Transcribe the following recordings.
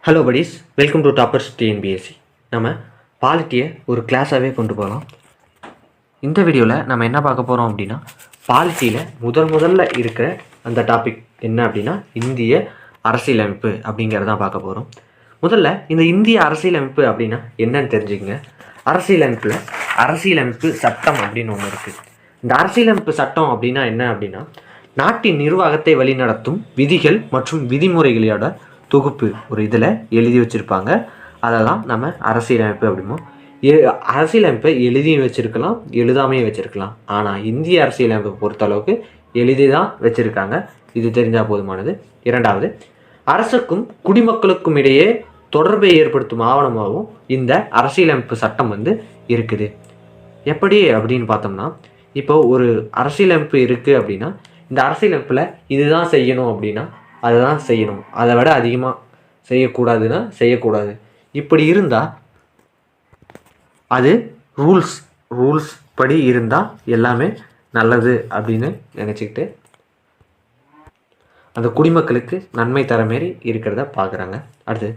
Hello buddies, welcome to toppers TNPSC. நம்ம பாலிட்டியை ஒரு கிளாஸாகவே கொண்டு போகலாம். இந்த வீடியோவில் நம்ம என்ன பார்க்க போகிறோம் அப்படின்னா, பாலிட்டியில் முதல்ல இருக்கிற அந்த டாபிக் என்ன அப்படின்னா இந்திய அரசியலமைப்பு அப்படிங்கிறதான் பார்க்க போகிறோம். முதல்ல இந்த இந்திய அரசியலமைப்பு அப்படின்னா என்னன்னு தெரிஞ்சுக்கங்க. அரசியலமைப்பு சட்டம் அப்படின்னு ஒன்று இருக்குது. இந்த அரசியலமைப்பு சட்டம் அப்படின்னா என்ன அப்படின்னா, நாட்டின் நிர்வாகத்தை வழிநடத்தும் விதிகள் மற்றும் விதிமுறைகளோட தொகுப்பு ஒரு இதில் எழுதி வச்சுருப்பாங்க. அதெல்லாம் நம்ம அரசியலமைப்பு அப்படிமோ. அரசியலமைப்பை எழுதியும் வச்சுருக்கலாம், எழுதாமையும் வச்சுருக்கலாம். ஆனால் இந்திய அரசியலமைப்பை பொறுத்தளவுக்கு எழுதி தான் வச்சுருக்காங்க. இது தெரிஞ்சால் போதுமானது. இரண்டாவது, அரசுக்கும் குடிமக்களுக்கும் இடையே தொடர்பை ஏற்படுத்தும் ஆவணமாகவும் இந்த அரசியலமைப்பு சட்டம் இருக்குது. எப்படி அப்படின்னு பார்த்தோம்னா, இப்போ ஒரு அரசியலமைப்பு இருக்குது அப்படின்னா, இந்த அரசியலமைப்பில் இதுதான் செய்யணும் அப்படின்னா அதுதான் செய்யணும், அதை விட அதிகமாக செய்யக்கூடாதுன்னா செய்யக்கூடாது. இப்படி இருந்தால் அது ரூல்ஸ் படி இருந்தால் எல்லாமே நல்லது அப்படின்னு நினச்சிக்கிட்டு அந்த குடிமக்களுக்கு நன்மை தர மாரி இருக்கிறத பார்க்குறாங்க. அடுத்து,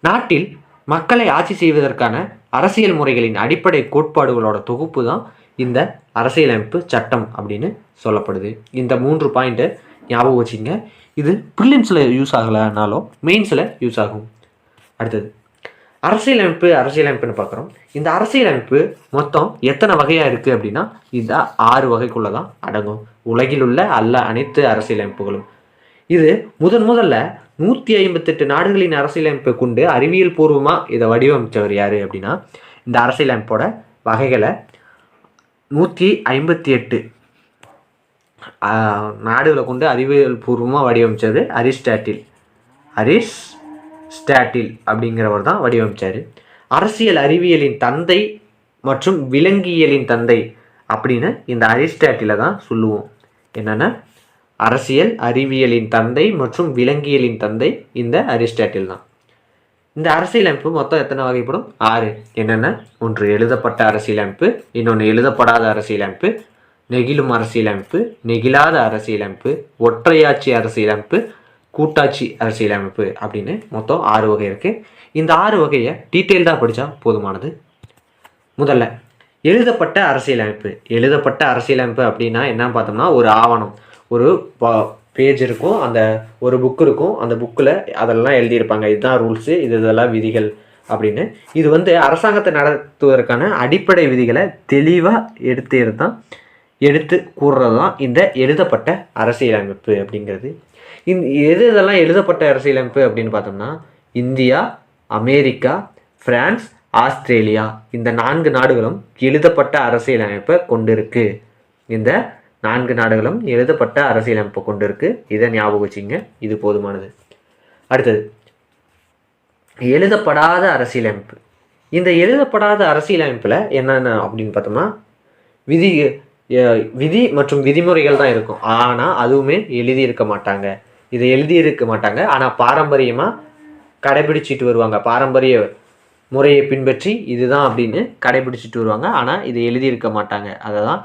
நாட்டில் மக்களை ஆட்சி செய்வதற்கான அரசியல் முறைகளின் அடிப்படை கோட்பாடுகளோட தொகுப்பு தான் இந்த அரசியலமைப்பு சட்டம் அப்படின்னு சொல்லப்படுது. இந்த 3 பாயிண்ட்டை ஞாபகம் வச்சுங்க. இது ப்ரிலிம்ஸில் யூஸ் ஆகலைனாலும் மெயின்ஸில் யூஸ் ஆகும். அடுத்தது, அரசியலமைப்புன்னு பார்க்குறோம். இந்த அரசியலமைப்பு மொத்தம் எத்தனை வகையாக இருக்குது அப்படின்னா, இந்த 6 வகைக்குள்ளே தான் அடங்கும். உலகில் உள்ள அனைத்து அரசியலமைப்புகளும். இது முதல்ல 158 நாடுகளின் அரசியலமைப்பை கொண்டு அறிவியல் பூர்வமாக இதை வடிவமைச்சவர் யார் அப்படின்னா, இந்த அரசியலமைப்போட வகைகளை 158 நாடுகளை கொண்டு அறிவியல் பூர்வமாக வடிவமைச்சது அரிஸ்டாட்டில் அப்படிங்கிறவர் தான் வடிவமைச்சார். அரசியல் அறிவியலின் தந்தை மற்றும் விலங்கியலின் தந்தை அப்படின்னு இந்த அரிஸ்டாட்டிலை தான் சொல்லுவோம். என்னென்னா, அரசியல் அறிவியலின் தந்தை மற்றும் விலங்கியலின் தந்தை இந்த அரிஸ்டாட்டில் தான். இந்த அரசியலமைப்பு மொத்தம் எத்தனை வகைப்படும்? 6. என்னென்ன? 1 எழுதப்பட்ட அரசியலமைப்பு, இன்னொன்று எழுதப்படாத அரசியலமைப்பு, நெகிழும் அரசியலமைப்பு, நெகிழாத அரசியலமைப்பு, ஒற்றையாட்சி அரசியலமைப்பு, கூட்டாட்சி அரசியலமைப்பு அப்படின்னு மொத்தம் 6 வகை இருக்குது. இந்த 6 வகையை டீட்டெயில்டாக படித்தா போதுமானது. முதல்ல எழுதப்பட்ட அரசியலமைப்பு அப்படின்னா என்னன்னு பார்த்தோம்னா, ஒரு ஆவணம், ஒரு பேஜ் இருக்கும், அந்த ஒரு புக் இருக்கும். அந்த புக்கில் அதெல்லாம் எழுதியிருப்பாங்க, இதுதான் ரூல்ஸு, இதெல்லாம் விதிகள் அப்படின்னு. இது அரசாங்கத்தை நடத்துவதற்கான அடிப்படை விதிகளை தெளிவாக எடுத்து கூறுறது தான் இந்த எழுதப்பட்ட அரசியலமைப்பு அப்படிங்கிறது. இதெல்லாம் எழுதப்பட்ட அரசியலமைப்பு அப்படின்னு பார்த்தோம்னா, இந்தியா, அமெரிக்கா, பிரான்ஸ், ஆஸ்திரேலியா இந்த 4 நாடுகளும் எழுதப்பட்ட அரசியலமைப்பை கொண்டிருக்கு. இந்த 4 நாடுகளும் எழுதப்பட்ட அரசியலமைப்பை கொண்டிருக்கு. இதை ஞாபகம் வச்சுங்க, இது போதுமானது. அடுத்தது, எழுதப்படாத அரசியலமைப்பு. இந்த எழுதப்படாத அரசியலமைப்பில் என்னென்ன அப்படின்னு பார்த்தோம்னா, விதி மற்றும் விதிமுறைகள் தான் இருக்கும். ஆனால் அதுவுமே எழுதியிருக்க மாட்டாங்க. ஆனால் பாரம்பரியமாக கடைபிடிச்சிட்டு வருவாங்க. பாரம்பரிய முறையை பின்பற்றி இதுதான் அப்படின்னு கடைபிடிச்சிட்டு வருவாங்க. ஆனால் இதை எழுதியிருக்க மாட்டாங்க. அதை தான்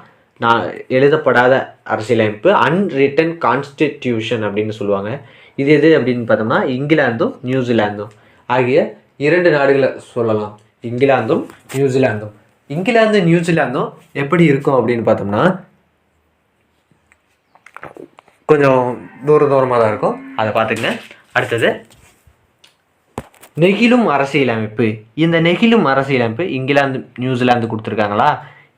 நான் எழுதப்படாத அரசியலமைப்பு, அன்ரிட்டன் கான்ஸ்டிடியூஷன் அப்படின்னு சொல்லுவாங்க. இது எது அப்படின்னு பார்த்தோம்னா, இங்கிலாந்தும் நியூசிலாந்தும் ஆகிய 2 நாடுகளை சொல்லலாம். இங்கிலாந்து நியூசிலாந்தும் எப்படி இருக்கும் அப்படின்னு பார்த்தோம்னா, கொஞ்சம் தூரமாக தான் இருக்கும். அதை பார்த்துங்க. அடுத்தது, நெகிழும் அரசியலமைப்பு. இந்த நெகிழும் அரசியலமைப்பு இங்கிலாந்து நியூசிலாந்து கொடுத்துருக்காங்களா?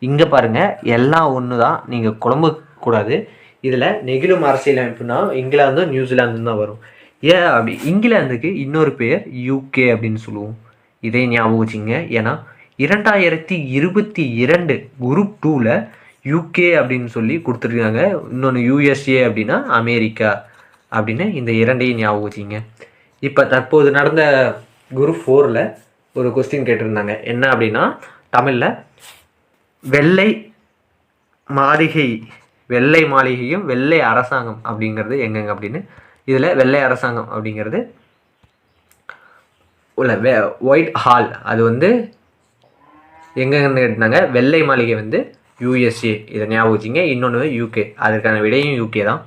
இங்கே பாருங்கள், எல்லாம் ஒன்று தான், நீங்கள் குழம்பக்கூடாது. இதில் நெகிழும் அரசியலமைப்புனா இங்கிலாந்தும் நியூசிலாந்தும் தான் வரும். ஏன் அப்படி? இங்கிலாந்துக்கு இன்னொரு பேர் யூகே அப்படின்னு சொல்லுவோம். இதை ஞாபகம் வச்சுங்க. ஏன்னா 2022 குரூப் 2ல் யூகே அப்படின்னு சொல்லி கொடுத்துருக்காங்க. இன்னொன்று யூஎஸ்ஏ அப்படின்னா அமெரிக்கா அப்படின்னு. இந்த 2ஐயும் ஞாபகம் வச்சுங்க. இப்போ தற்போது நடந்த குரூப் 4ல் ஒரு கொஸ்டின் கேட்டிருந்தாங்க. என்ன அப்படின்னா, தமிழில் வெள்ளை மாளிகையும் வெள்ளை அரசாங்கம் அப்படிங்கிறது எங்கெங்க அப்படின்னு. இதில் வெள்ளை அரசாங்கம் அப்படிங்கிறது ஒயிட் ஹால், அது எங்கன்னு கேட்டாங்க. வெள்ளை மாளிகை யூஎஸ்ஏ, இதை ஞாபகம் வச்சிங்க. இன்னொன்று யூகே, அதற்கான விடையும் யூகே தான்.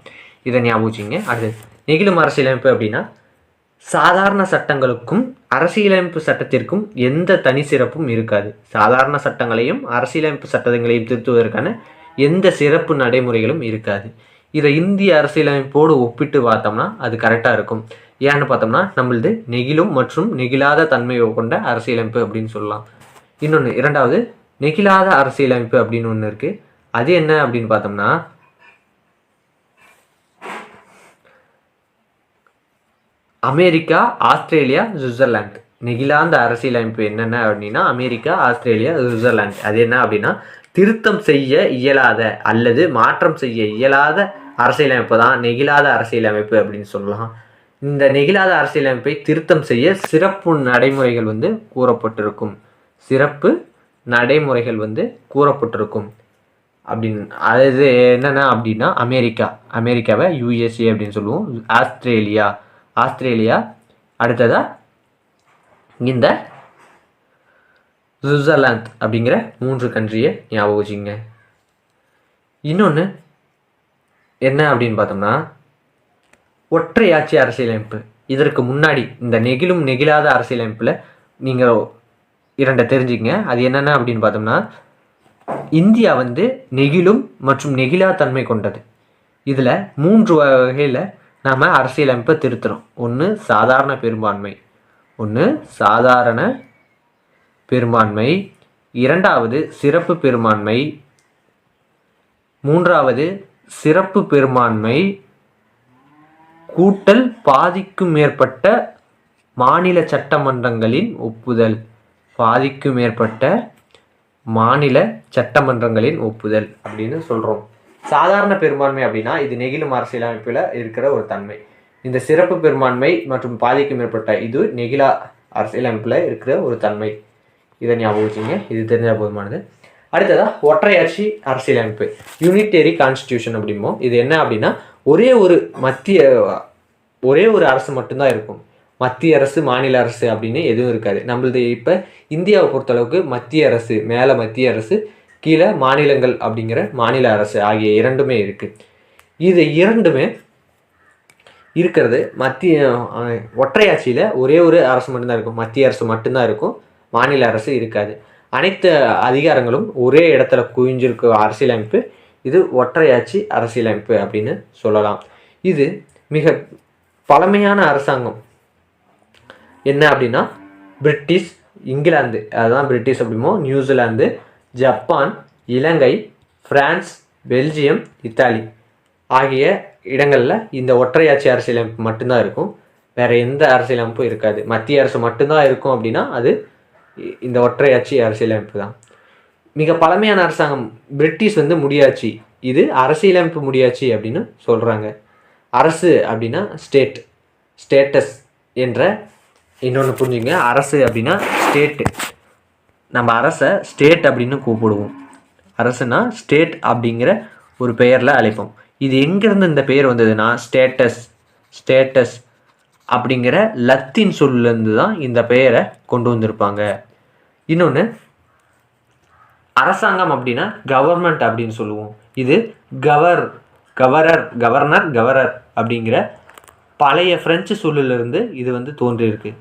இதை ஞாபகம் வச்சிங்க. அடுத்து, நெகிழும் அரசியலமைப்பு அப்படின்னா சாதாரண சட்டங்களுக்கும் அரசியலமைப்பு சட்டத்திற்கும் எந்த தனி சிறப்பும் இருக்காது. சாதாரண சட்டங்களையும் அரசியலமைப்பு சட்டங்களையும் திருத்துவதற்கான எந்த சிறப்பு நடைமுறைகளும் இருக்காது. இதை இந்திய அரசியலமைப்போடு ஒப்பிட்டு பார்த்தோம்னா அது கரெக்டாக இருக்கும். ஏன்னு பார்த்தோம்னா நம்மளது நெகிழும் மற்றும் நெகிழாத தன்மையை கொண்ட அரசியலமைப்பு அப்படின்னு சொல்லலாம். இன்னொன்று, இரண்டாவது நெகிழாத அரசியலமைப்பு அப்படின்னு ஒன்று இருக்குது. அது என்ன அப்படின்னு பார்த்தோம்னா, அமெரிக்கா, ஆஸ்திரேலியா, சுவிட்சர்லாந்து. நெகிழாத அரசியலமைப்பு என்னென்ன அப்படின்னா அமெரிக்கா, ஆஸ்திரேலியா, சுவிட்சர்லாந்து. அது என்ன அப்படின்னா திருத்தம் செய்ய இயலாத அல்லது மாற்றம் செய்ய இயலாத அரசியலமைப்பு தான் நெகிழாத அரசியலமைப்பு அப்படின்னு சொல்லலாம். இந்த நெகிழாத அரசியலமைப்பை திருத்தம் செய்ய சிறப்பு நடைமுறைகள் கூறப்பட்டிருக்கும். சிறப்பு நடைமுறைகள் கூறப்பட்டிருக்கும் அப்படின்னு. அது என்னென்ன அப்படின்னா அமெரிக்காவை யூஎஸ்ஏ அப்படின்னு சொல்லுவோம். ஆஸ்திரேலியா அடுத்ததா இந்த சுவிட்சர்லாந்து அப்படிங்கிற 3 கண்ட்ரியை ஞாபகம் வச்சுங்க. இன்னொன்று என்ன அப்படின்னு பார்த்தோம்னா ஒற்றையாட்சி அரசியலமைப்பு. இதற்கு முன்னாடி இந்த நெகிழும் நெகிழாத அரசியலமைப்பில் நீங்கள் 2 தெரிஞ்சுக்கங்க. அது என்னென்ன அப்படின்னு பார்த்தோம்னா இந்தியா நெகிழும் மற்றும் நெகிழா தன்மை கொண்டது. இதில் 3 வகையில் நாம் அரசியலமைப்பை திருத்துறோம். ஒன்று சாதாரண பெரும்பான்மை, இரண்டாவது சிறப்பு பெரும்பான்மை, மூன்றாவது சிறப்பு பெரும்பான்மை கூட்டல் பாதிக்கும் மேற்பட்ட மாநில சட்டமன்றங்களின் ஒப்புதல். அப்படின்னு சொல்கிறோம். சாதாரண பெரும்பான்மை அப்படின்னா இது நெகிழும் அரசியலமைப்பில் இருக்கிற ஒரு தன்மை. இந்த சிறப்பு பெரும்பான்மை மற்றும் பாதிக்கும் மேற்பட்ட இது நெகிழா அரசியலமைப்பில் இருக்கிற ஒரு தன்மை. இதை ஞாபகம் வச்சுங்க. இது தெரிஞ்சால் போதுமானது. அடுத்ததாக ஒற்றையாட்சி அரசியலமைப்பு, யூனிட்டரி கான்ஸ்டியூஷன் அப்படிம்போம். இது என்ன அப்படின்னா ஒரே ஒரு அரசு மட்டும்தான் இருக்கும். மத்திய அரசு, மாநில அரசு அப்படின்னு எதுவும் இருக்காது. நம்மளது இப்போ இந்தியாவை பொறுத்தளவுக்கு மத்திய அரசு, மேலே மத்திய அரசு, கீழே மாநிலங்கள் அப்படிங்கிற மாநில அரசு ஆகிய 2மே இருக்குது. இது 2மே இருக்கிறது ஒற்றையாட்சியில் ஒரே ஒரு அரசு மட்டும்தான் இருக்கும். மத்திய அரசு மட்டும்தான் இருக்கும், மாநில அரசு இருக்காது. அனைத்து அதிகாரங்களும் ஒரே இடத்துல குவிஞ்சிருக்க அரசியலமைப்பு இது ஒற்றையாட்சி அரசியலமைப்பு அப்படின்னு சொல்லலாம். இது மிக பழமையான அரசாங்கம் என்ன அப்படின்னா பிரிட்டிஷ், இங்கிலாந்து, அதுதான் பிரிட்டிஷ் அப்படிமோ, நியூசிலாந்து, ஜப்பான், இலங்கை, பிரான்ஸ், பெல்ஜியம், இத்தாலி ஆகிய இடங்களில் இந்த ஒற்றையாட்சி அரசியலமைப்பு மட்டும்தான் இருக்கும். வேறு எந்த அரசியலமைப்பும் இருக்காது. மத்திய அரசு மட்டும்தான் இருக்கும் அப்படின்னா அது இந்த ஒற்றையாட்சி அரசியலமைப்பு தான். மிக பழமையான அரசாங்கம் பிரிட்டிஷ் முடியாட்சி, இது அரசியலமைப்பு முடியாட்சி அப்படின்னு சொல்கிறாங்க. அரசு அப்படின்னா ஸ்டேட்டஸ் என்ற இன்னொன்று புரிஞ்சுங்க. அரசு அப்படின்னா ஸ்டேட்டு. நம்ம அரசை ஸ்டேட் அப்படின்னு கூப்பிடுவோம். அரசுனா ஸ்டேட் அப்படிங்கிற ஒரு பெயரில் அழைப்போம். இது எங்கேருந்து இந்த பெயர் வந்ததுன்னா ஸ்டேட்டஸ் அப்படிங்கிற லத்தீன் சொல்லேருந்து தான் இந்த பெயரை கொண்டு வந்திருப்பாங்க. இன்னொன்று அரசாங்கம் அப்படின்னா கவர்மெண்ட் அப்படின்னு சொல்லுவோம். இது கவர்னர் அப்படிங்கிற பழைய பிரெஞ்சு சொல்லிலிருந்து இது தோன்றியிருக்கு.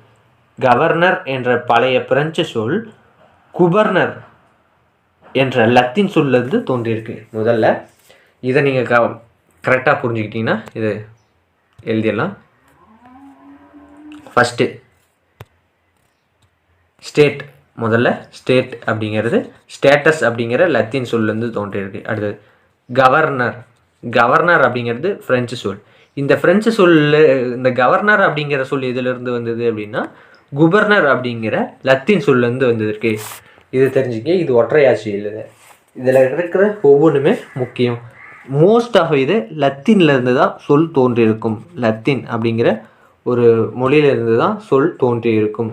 கவர்னர் என்ற பழைய பிரெஞ்சு சொல் குபர்னர் என்ற லத்தீன் சொல்லிருந்து தோன்றியிருக்கு. முதல்ல இதை நீங்கள் கரெக்டாக புரிஞ்சுக்கிட்டீங்கன்னா இது எழுதிடலாம். ஃபஸ்ட்டு ஸ்டேட் அப்படிங்கிறது ஸ்டேட்டஸ் அப்படிங்கிற லத்தீன் சொல்லேருந்து தோன்றியிருக்கு. அடுத்தது கவர்னர் அப்படிங்கிறது ஃப்ரெஞ்சு சொல். இந்த ஃப்ரெஞ்சு இந்த கவர்னர் அப்படிங்கிற சொல் எதிலிருந்து வந்தது அப்படின்னா குபர்னர் அப்படிங்கிற லத்தீன் சொல்லேருந்து வந்ததுருக்கு. இது தெரிஞ்சுக்க. இது ஒற்றையாட்சி இல்லை. இதில் இருக்கிற ஒவ்வொன்றுமே முக்கியம். மோஸ்ட் ஆஃப் இது லத்தீன்லேருந்து தான் சொல் தோன்றியிருக்கும். லத்தீன் அப்படிங்கிற ஒரு மொழியிலிருந்து தான் சொல் தோன்றியிருக்கும்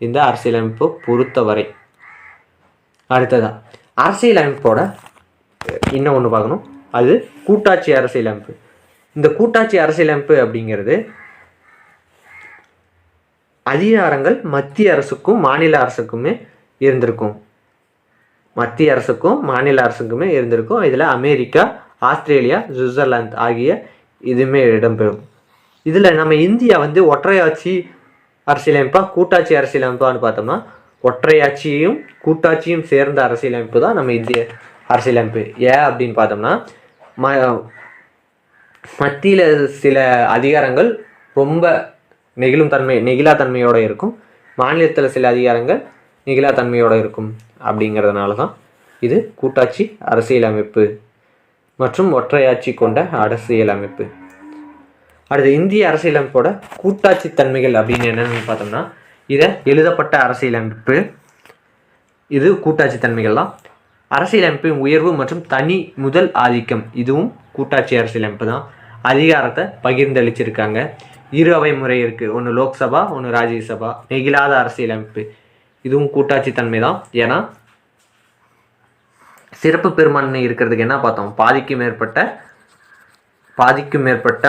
இந்த அரசியலமைப்பை பொறுத்தவரை. அடுத்ததான் அரசியலமைப்போட இன்னும் ஒன்று பார்க்கணும். அது கூட்டாட்சி அரசியலமைப்பு. இந்த கூட்டாட்சி அரசியலமைப்பு அப்படிங்கிறது அதிகாரங்கள் மத்திய அரசுக்கும் மாநில அரசுக்குமே இருந்திருக்கும். இதில் அமெரிக்கா, ஆஸ்திரேலியா, சுவிட்சர்லாந்து ஆகிய இதுவுமே இடம்பெறும். இதில் நம்ம இந்தியா வந்து ஒற்றையாட்சி அரசியலமைப்பா கூட்டாட்சி அரசியலமைப்பான்னு பார்த்தோம்னா ஒற்றையாட்சியும் கூட்டாட்சியும் சேர்ந்த அரசியலமைப்பு தான் நம்ம இந்திய அரசியலமைப்பு. ஏன் அப்படின்னு பார்த்தோம்னா மத்தியில் சில அதிகாரங்கள் ரொம்ப நெகிழா தன்மையோடு இருக்கும், மாநிலத்தில் சில அதிகாரங்கள் நெகிழா தன்மையோடு இருக்கும். அப்படிங்கிறதுனால தான் இது கூட்டாட்சி அரசியலமைப்பு மற்றும் ஒற்றையாட்சி கொண்ட அரசியலமைப்பு. அடுத்து இந்திய அரசியலமைப்போட கூட்டாட்சி தன்மைகள் அப்படின்னு என்னென்னு பார்த்தோம்னா இதை எழுதப்பட்ட அரசியலமைப்பு, இது கூட்டாட்சி தன்மைகள் தான். அரசியலமைப்பின் உயர்வு மற்றும் தனி முதல் ஆதிக்கம், இதுவும் கூட்டாட்சி அரசியலமைப்பு தான். அதிகாரத்தை பகிர்ந்தளிச்சிருக்காங்க. இரு அவை முறை இருக்குது, ஒன்று லோக்சபா ஒன்று ராஜ்யசபா. நெகிழாத அரசியலமைப்பு, இதுவும் கூட்டாட்சி தன்மை தான். ஏன்னா சிறப்பு பெரும்பான்மை இருக்கிறதுக்கு என்ன பார்த்தோம், பாதிக்கும் மேற்பட்ட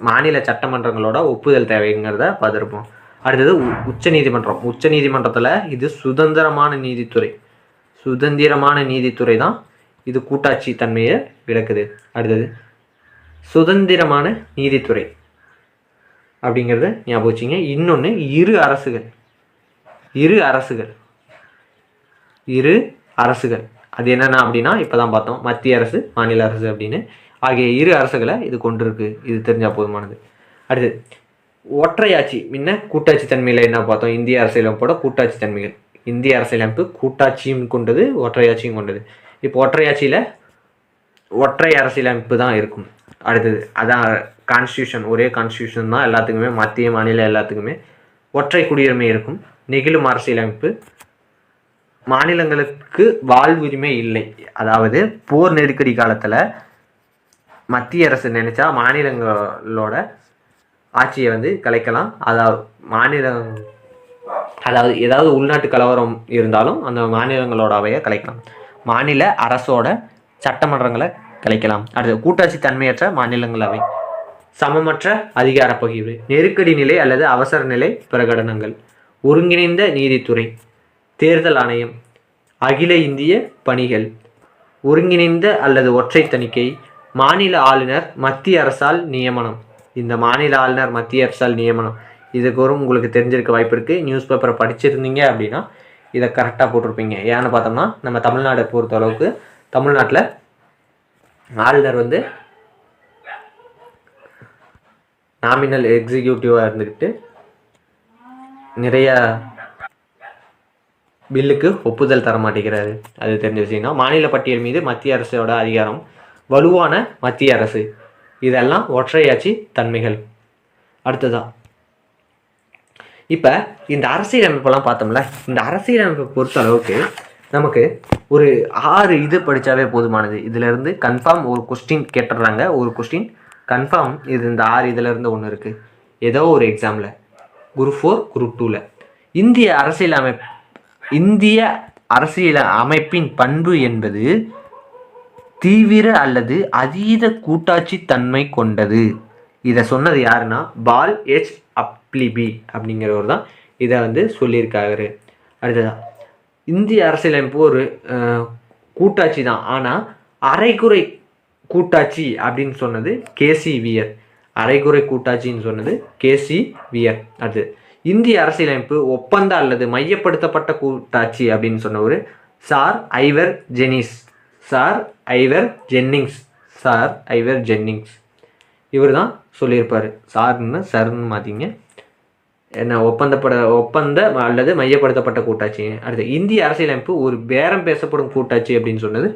மாநில சட்டமன்றங்களோட ஒப்புதல் தேவைங்கிறத பார்த்துருப்போம். அடுத்தது உச்ச நீதிமன்றத்தில் இது சுதந்திரமான நீதித்துறை தான். இது கூட்டாட்சி தன்மையை விளக்குது. அடுத்தது சுதந்திரமான நீதித்துறை அப்படிங்கிறத ஞாபகம் வச்சுங்க. இன்னொன்று இரு அரசுகள். அது என்னென்ன அப்படின்னா இப்போ தான் பார்த்தோம், மத்திய அரசு மாநில அரசு அப்படின்னு ஆகிய இரு அரசுகளை இது கொண்டிருக்கு. இது தெரிஞ்சால் போதுமானது. அடுத்து ஒற்றையாட்சி, முன்ன கூட்டாட்சி தன்மையில் என்ன பார்த்தோம், இந்திய அரசியலமைப்போட கூட்டாட்சி தன்மைகள். இந்திய அரசியலமைப்பு கூட்டாட்சியும் கொண்டது ஒற்றையாட்சியும் கொண்டது. இப்போ ஒற்றையாட்சியில் ஒற்றை அரசியலமைப்பு தான் இருக்கும். அடுத்தது அதான் கான்ஸ்டியூஷன், ஒரே கான்ஸ்டியூஷன் தான் எல்லாத்துக்குமே, மத்திய மாநில எல்லாத்துக்குமே. ஒற்றை குடியுரிமை இருக்கும். நெகிழும் அரசியலமைப்பு, மாநிலங்களுக்கு வாழ்வுரிமை இல்லை. அதாவது போர் நெருக்கடி காலத்தில் மத்திய அரசு நினைச்சா மாநிலங்களோட ஆட்சியை வந்து கலைக்கலாம். அதாவது ஏதாவது உள்நாட்டு கலவரம் இருந்தாலும் அந்த மாநிலங்களோட அவையை கலைக்கலாம். மாநில அரசோட சட்டமன்றங்களை கலைக்கலாம். அடுத்து கூட்டாட்சி தன்மையற்ற மாநிலங்களவை, சமமற்ற அதிகார பகிர்வு, நெருக்கடி நிலை அல்லது அவசர நிலை பிரகடனங்கள், ஒருங்கிணைந்த நீதித்துறை, தேர்தல் ஆணையம், அகில இந்திய பணிகள், ஒருங்கிணைந்த அல்லது ஒற்றை தணிக்கை, மாநில ஆளுநர் மத்திய அரசால் நியமனம். இந்த மாநில ஆளுநர் மத்திய அரசால் நியமனம் இதுக்கு ஒரு உங்களுக்கு தெரிஞ்சிருக்க வாய்ப்பு இருக்குது. நியூஸ் பேப்பரை படிச்சிருந்தீங்க அப்படின்னா இதை கரெக்டாக போட்டிருப்பீங்க. ஏன்னு பார்த்தோம்னா நம்ம தமிழ்நாடை பொறுத்த அளவுக்கு தமிழ்நாட்டில் ஆளுநர் வந்து நாமினல் எக்ஸிக்யூட்டிவாக இருந்துக்கிட்டு நிறைய பில்லுக்கு ஒப்புதல் தர மாட்டேங்கிறாரு. அது தெரிஞ்ச விஷயம் தான். மாநில பட்டியல் மீது மத்திய அரசோட அதிகாரம், வலுவான மத்திய அரசு, இதெல்லாம் ஒற்றையாட்சி தன்மைகள். அடுத்ததான் இப்போ இந்த அரசியலமைப்பெல்லாம் பார்த்தோம்ல, இந்த அரசியலமைப்பை பொறுத்த அளவுக்கு நமக்கு ஒரு 6 இது படித்தாவே போதுமானது. இதிலேருந்து கன்ஃபார்ம் ஒரு கொஸ்டின் கேட்டுடுறாங்க. ஒரு கொஸ்டின் கன்ஃபார்ம் இது இந்த 6 இதிலேருந்து ஒன்று இருக்குது ஏதோ ஒரு எக்ஸாமில், குரூப் 4 குரூப் 2ல். இந்திய அரசியல் அமைப்பின் பண்பு என்பது தீவிர அல்லது அதீத கூட்டாட்சி தன்மை கொண்டது. இதை சொன்னது யாருன்னா பால் எச் அப்ளிபி அப்படிங்கிறவர் தான் இதை வந்து சொல்லியிருக்காரு. அடுத்ததான் இந்திய அரசியலமைப்பு ஒரு கூட்டாட்சி தான், ஆனால் அரைகுறை கூட்டாட்சி அப்படின்னு சொன்னது கேசி வியர். அரைகுறை கூட்டாட்சின்னு சொன்னது கேசி வியர். அடுத்து இந்திய அரசியலமைப்பு ஒப்பந்த அல்லது மையப்படுத்தப்பட்ட கூட்டாட்சி அப்படின்னு சொன்னவர் சார் ஐவர் ஜென்னிங்ஸ். இவர் தான் சொல்லியிருப்பார். சர்ன்னு மாற்றிங்க, என்ன ஒப்பந்த அல்லது மையப்படுத்தப்பட்ட கூட்டாட்சி. அடுத்து இந்திய அரசியலமைப்பு ஒரு பேரம் பேசப்படும் கூட்டாட்சி அப்படின்னு சொன்னது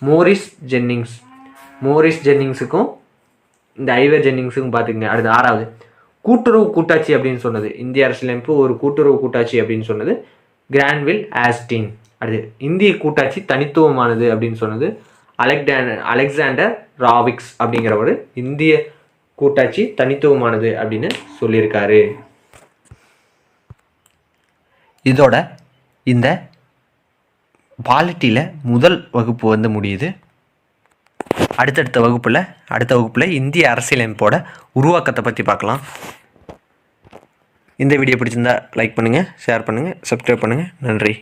மோரிஸ் ஜென்னிங்ஸுக்கும் இந்த ஐவர் ஜென்னிங்ஸுக்கும் பார்த்துக்கங்க. அடுத்து 6வது கூட்டுறவு கூட்டாட்சி அப்படின்னு சொன்னது, இந்திய அரசியலமைப்பு ஒரு கூட்டுறவு கூட்டாட்சி அப்படின்னு சொன்னது கிரான்வில் ஆஸ்டின். அடுத்து இந்திய கூட்டாட்சி தனித்துவமானது அப்படின்னு சொன்னது அலெக்சாண்டர் ராவிக்ஸ் அப்படிங்கிறவர் இந்திய கூட்டாட்சி தனித்துவமானது அப்படின்னு சொல்லியிருக்காரு. இதோட இந்த பாலிட்டியில் முதல் வகுப்பு வந்து முடியுது. அடுத்த வகுப்பில் இந்திய அரசியலமைப்போட உருவாக்கத்தை பற்றி பார்க்கலாம். இந்த வீடியோ பிடிச்சிருந்தா லைக் பண்ணுங்கள், ஷேர் பண்ணுங்கள், சப்ஸ்கிரைப் பண்ணுங்கள். நன்றி.